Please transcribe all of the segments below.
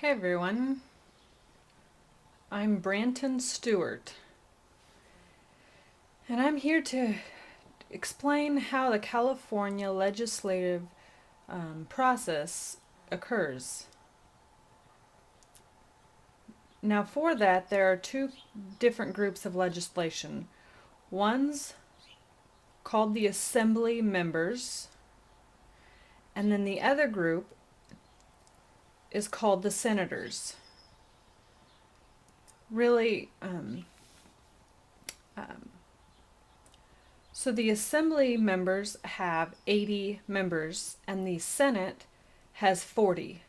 Hey everyone, I'm Branton Stewart, and I'm here to explain how the California legislative process occurs. Now, for that, there are two different groups of legislation. One's called the Assembly members, and then the other group is called the Senators. Really, so the Assembly members have 80 members, and the Senate has 40.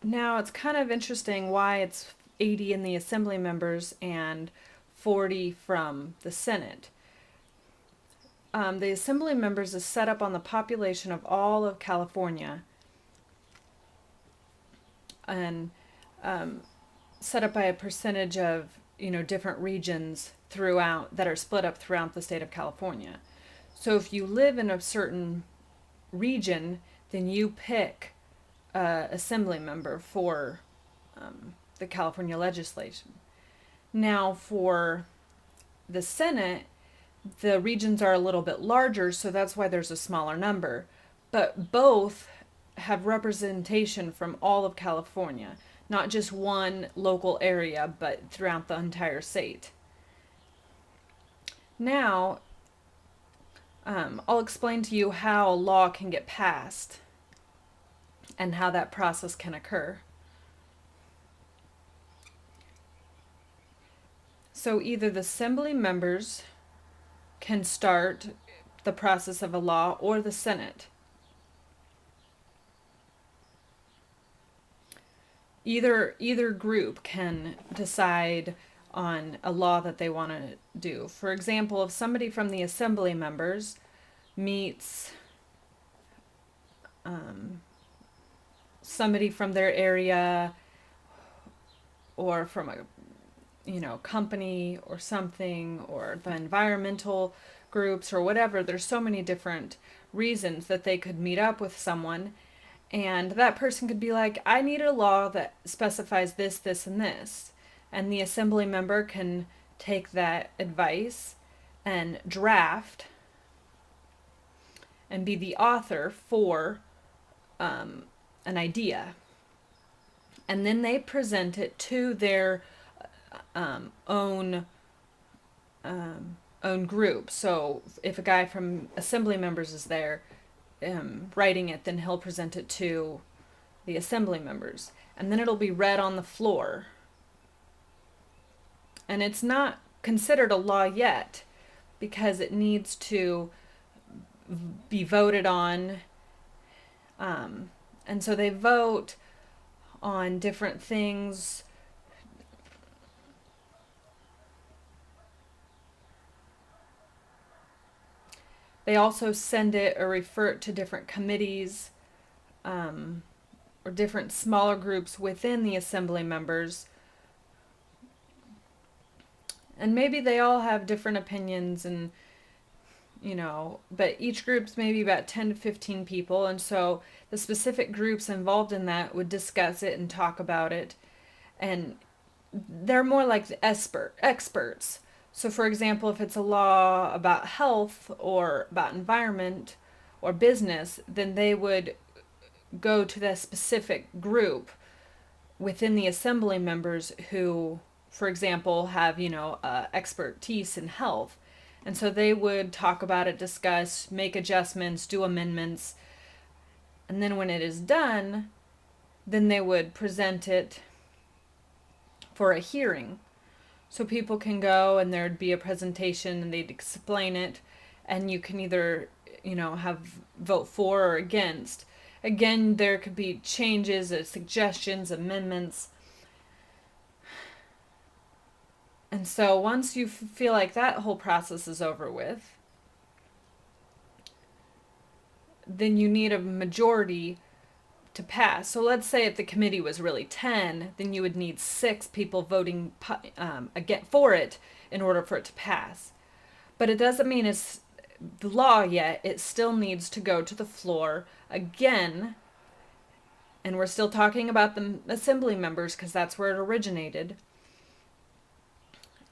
Now it's kind of interesting why it's 80 in the Assembly members and 40 from the Senate. The Assembly members is set up on the population of all of California and set up by a percentage of different regions throughout that are split up throughout the state of California. So if you live in a certain region, then you pick assembly member for the California legislation. Now, for the Senate, the regions are a little bit larger, so that's why there's a smaller number. But both have representation from all of California, not just one local area, but throughout the entire state. Now, I'll explain to you how a law can get passed and how that process can occur. So either the Assembly members can start the process of a law or the Senate. Either group can decide on a law that they want to do. For example, if somebody from the Assembly members meets somebody from their area or from a company or something, or the environmental groups or whatever, there's so many different reasons that they could meet up with someone, and that person could be like, I need a law that specifies this, this, and this. And the Assembly member can take that advice and draft and be the author for an idea. And then they present it to their own group. So if a guy from Assembly members is there writing it, then he'll present it to the Assembly members, and then it'll be read on the floor. And it's not considered a law yet because it needs to be voted on. And so they vote on different things. They also send it or refer it to different committees or different smaller groups within the Assembly members. And maybe they all have different opinions and but each group's maybe about 10 to 15 people, and so the specific groups involved in that would discuss it and talk about it, and they're more like the experts. So for example, if it's a law about health or about environment or business, then they would go to that specific group within the Assembly members who, for example, have expertise in health. And so they would talk about it, discuss, make adjustments, do amendments. And then when it is done, then they would present it for a hearing. So people can go and there'd be a presentation and they'd explain it. And you can either, have vote for or against. Again, there could be changes, suggestions, amendments. And so once you feel like that whole process is over with, then you need a majority to pass. So let's say if the committee was really 10, then you would need 6 people voting again for it in order for it to pass. But it doesn't mean it's the law yet. It still needs to go to the floor again. And we're still talking about the assembly members because that's where it originated.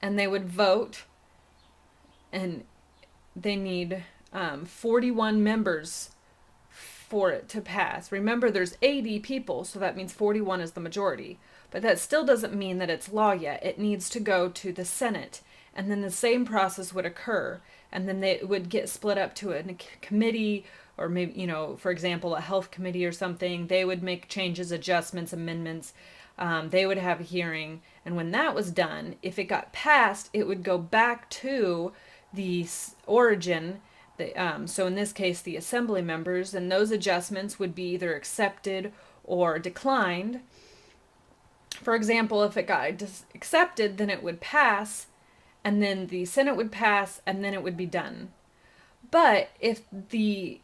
And they would vote, and they need 41 members for it to pass. Remember, there's 80 people, so that means 41 is the majority. But that still doesn't mean that it's law yet. It needs to go to the Senate, and then the same process would occur, and then they would get split up to a committee, or maybe, for example, a health committee or something. They would make changes, adjustments, amendments. They would have a hearing, and when that was done, if it got passed, it would go back to the origin. So in this case, the assembly members, and those adjustments would be either accepted or declined. For example, if it got accepted, then it would pass, and then the Senate would pass, and then it would be done. But if the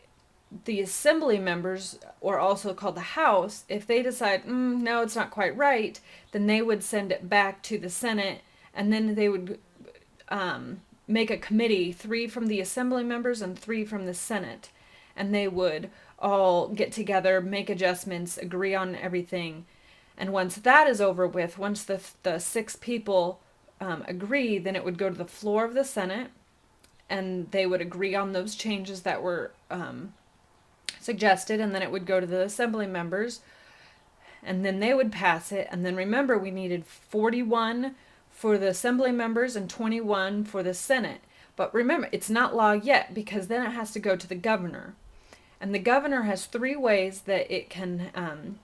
assembly members, or also called the House, if they decide, no, it's not quite right, then they would send it back to the Senate, and then they would make a committee, 3 from the assembly members and 3 from the Senate, and they would all get together, make adjustments, agree on everything. And once that is over with, once the 6 people agree, then it would go to the floor of the Senate, and they would agree on those changes that were suggested, and then it would go to the assembly members, and then they would pass it. And then remember, we needed 41 for the assembly members and 21 for the Senate. But remember, it's not law yet, because then it has to go to the governor. And the governor has 3 ways that it can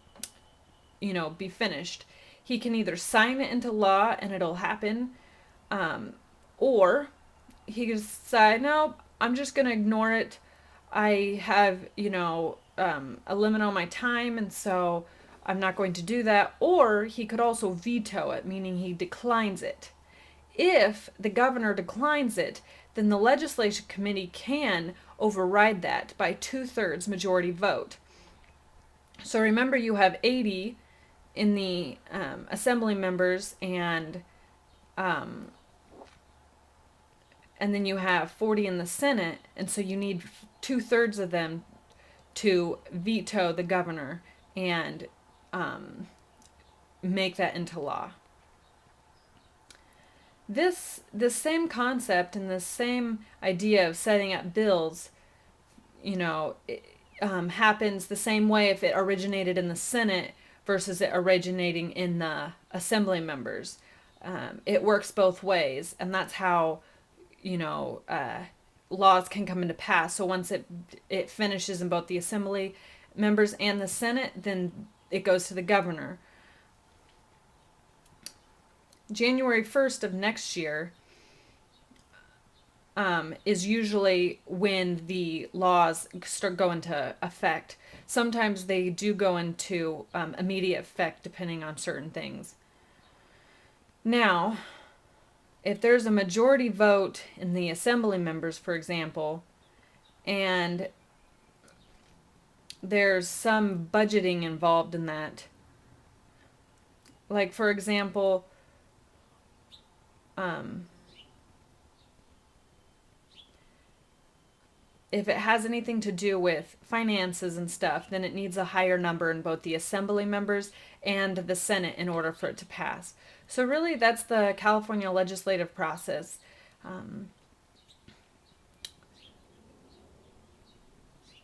be finished. He can either sign it into law and it'll happen, or he can decide, no, I'm just going to ignore it. I have, a limit on my time, and so I'm not going to do that. Or he could also veto it, meaning he declines it. If the governor declines it, then the legislation committee can override that by 2/3 majority vote. So remember, you have 80 in the assembly members, and then you have 40 in the Senate, and so you need 2/3 of them to veto the governor and make that into law. This same concept and this same idea of setting up bills, happens the same way if it originated in the Senate versus it originating in the assembly members. It works both ways, and that's how laws can come into pass. So once it finishes in both the assembly members and the Senate, then it goes to the governor. January 1st of next year is usually when the laws start going into effect. Sometimes they do go into immediate effect depending on certain things. Now, if there's a majority vote in the assembly members, for example, and there's some budgeting involved in that, like, for example, if it has anything to do with finances and stuff, then it needs a higher number in both the assembly members and the Senate in order for it to pass. So really, that's the California legislative process.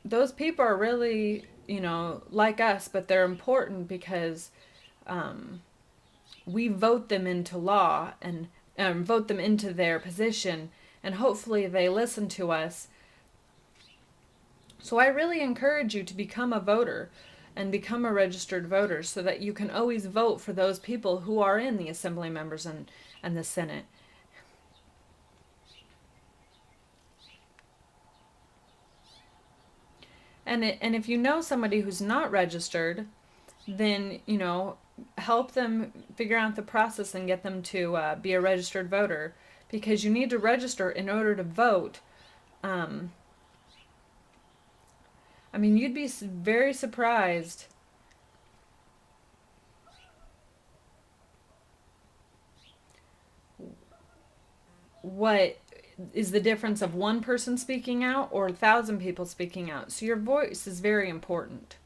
Those people are really, like us, but they're important because we vote them into law and vote them into their position, and hopefully they listen to us. So I really encourage you to become a voter and become a registered voter so that you can always vote for those people who are in the assembly members and the Senate. And if you know somebody who's not registered, then, help them figure out the process and get them to be a registered voter, because you need to register in order to vote. You'd be very surprised what is the difference of one person speaking out or 1,000 people speaking out. So your voice is very important.